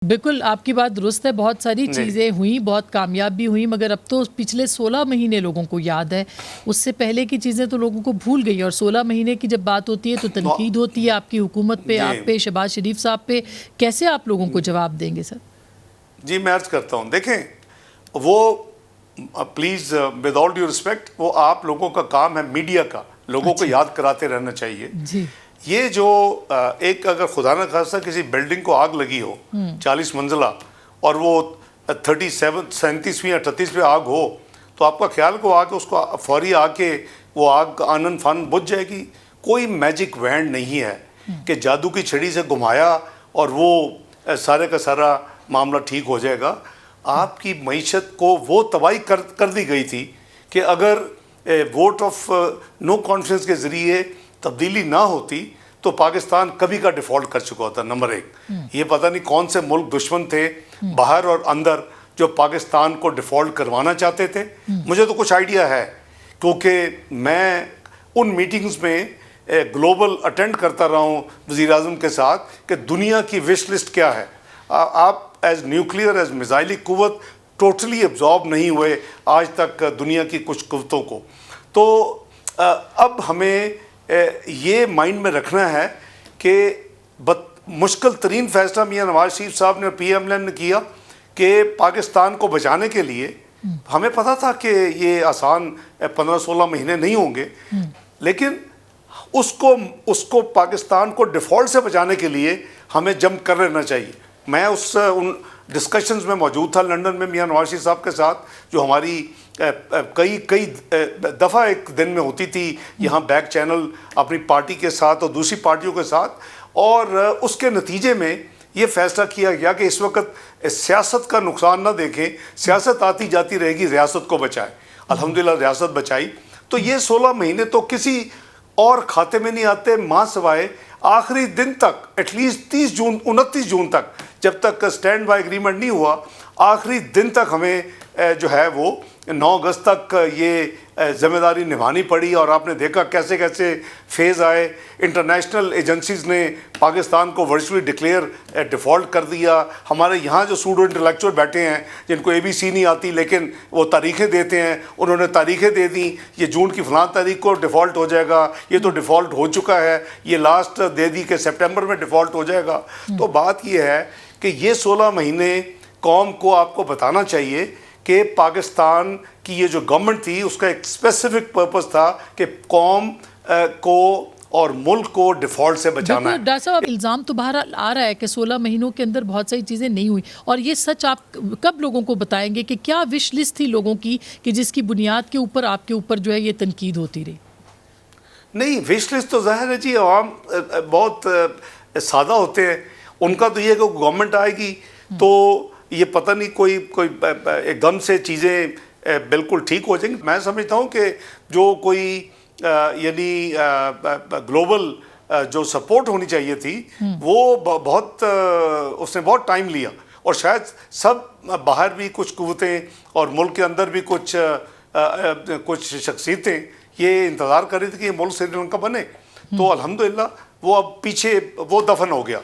بالکل آپ کی بات درست ہے. بہت ساری جی چیزیں ہوئیں, بہت کامیاب بھی ہوئیں, مگر اب تو پچھلے 16 مہینے لوگوں کو یاد ہے. اس سے پہلے کی چیزیں تو لوگوں کو بھول گئی, اور 16 مہینے کی جب بات ہوتی ہے تو تنقید ہوتی ہے آپ کی حکومت پہ, جی آپ پہ, شہباز شریف صاحب پہ. کیسے آپ لوگوں کو جواب دیں گے سر؟ جی میں عرض کرتا ہوں, دیکھیں وہ please with all due respect, وہ آپ لوگوں کا کام ہے میڈیا کا لوگوں کو یاد کراتے رہنا چاہیے. جی یہ جو ایک اگر خدا نہ خواستہ کسی بلڈنگ کو آگ لگی ہو 40 منزلہ اور وہ 37 یا 38 پہ آگ ہو, تو آپ کا خیال کو آ کے اس کو فوری آ کے وہ آگ آنن فن بجھ جائے گی؟ کوئی میجک وینڈ نہیں ہے کہ جادو کی چھڑی سے گھمایا اور وہ سارے کا سارا معاملہ ٹھیک ہو جائے گا. آپ کی معیشت کو وہ تباہی کر دی گئی تھی کہ اگر ووٹ آف نو کانفیڈنس کے ذریعے تبدیلی نہ ہوتی تو پاکستان کبھی کا ڈیفالٹ کر چکا ہوتا. نمبر ایک, یہ پتہ نہیں کون سے ملک دشمن تھے باہر اور اندر جو پاکستان کو ڈیفالٹ کروانا چاہتے تھے. مجھے تو کچھ آئیڈیا ہے کیونکہ میں ان میٹنگز میں گلوبل اٹینڈ کرتا رہا ہوں وزیر اعظم کے ساتھ کہ دنیا کی وش لسٹ کیا ہے. آپ ایز نیوکلیئر ایز میزائلی قوت ٹوٹلی ایبزارب نہیں ہوئے آج تک دنیا کی کچھ قوتوں کو. تو اب ہمیں یہ مائنڈ میں رکھنا ہے کہ مشکل ترین فیصلہ میاں نواز شریف صاحب نے اور پی ایم ایل نے کیا کہ پاکستان کو بچانے کے لیے. ہمیں پتہ تھا کہ یہ آسان 15-16 مہینے نہیں ہوں گے, لیکن اس کو پاکستان کو ڈیفالٹ سے بچانے کے لیے ہمیں جمپ کر لینا چاہیے. میں ان ڈسکشنز میں موجود تھا لنڈن میں میاں نواز شریف صاحب کے ساتھ, جو ہماری کئی دفعہ ایک دن میں ہوتی تھی یہاں بیک چینل اپنی پارٹی کے ساتھ اور دوسری پارٹیوں کے ساتھ. اور اس کے نتیجے میں یہ فیصلہ کیا گیا کہ اس وقت سیاست کا نقصان نہ دیکھیں, سیاست آتی جاتی رہے گی, ریاست کو بچائیں. الحمدللہ ریاست بچائی. تو یہ 16 مہینے تو کسی اور کھاتے میں نہیں آتے ماں سوائے آخری دن تک, ایٹ لیسٹ 29 جون تک, جب تک اسٹینڈ بائی اگریمنٹ نہیں ہوا, آخری دن تک ہمیں جو ہے وہ 9 اگست تک یہ ذمہ داری نبھانی پڑی. اور آپ نے دیکھا کیسے کیسے فیز آئے. انٹرنیشنل ایجنسیز نے پاکستان کو ورچولی ڈکلیئر ڈیفالٹ کر دیا. ہمارے یہاں جو سوڈو انٹلیکچوئل بیٹھے ہیں جن کو ABC نہیں آتی لیکن وہ تاریخیں دیتے ہیں, انہوں نے تاریخیں دے دیں, یہ جون کی فلاں تاریخ کو ڈیفالٹ ہو جائے گا, یہ تو ڈیفالٹ ہو چکا ہے, یہ لاسٹ دے دی کہ سپٹمبر میں ڈیفالٹ ہو جائے گا. تو بات یہ ہے کہ یہ 16 مہینے قوم کو آپ کو بتانا چاہیے کہ پاکستان کی یہ جو گورنمنٹ تھی اس کا ایک اسپیسیفک پرپس تھا کہ قوم کو اور ملک کو ڈیفالٹ سے بچانا ہے. ڈاکٹر صاحب الزام تو باہر آ رہا ہے کہ 16 مہینوں کے اندر بہت ساری چیزیں نہیں ہوئی, اور یہ سچ آپ کب لوگوں کو بتائیں گے کہ کیا وش لسٹ تھی لوگوں کی کہ جس کی بنیاد کے اوپر آپ کے اوپر جو ہے یہ تنقید ہوتی رہی؟ نہیں, وش لسٹ تو ظاہر ہے جی, عوام بہت سادہ ہوتے ہیں. ان کا تو یہ کہ گورنمنٹ آئے گی تو یہ پتہ نہیں کوئی ایک دم سے چیزیں بالکل ٹھیک ہو جائیں گی. میں سمجھتا ہوں کہ جو کوئی یعنی گلوبل جو سپورٹ ہونی چاہیے تھی وہ بہت اس نے بہت ٹائم لیا, اور شاید سب باہر بھی کچھ قوتیں اور ملک کے اندر بھی کچھ شخصیتیں یہ انتظار کر رہی تھی کہ یہ ملک سری لنکا بنے. تو الحمدللہ وہ اب پیچھے وہ دفن ہو گیا.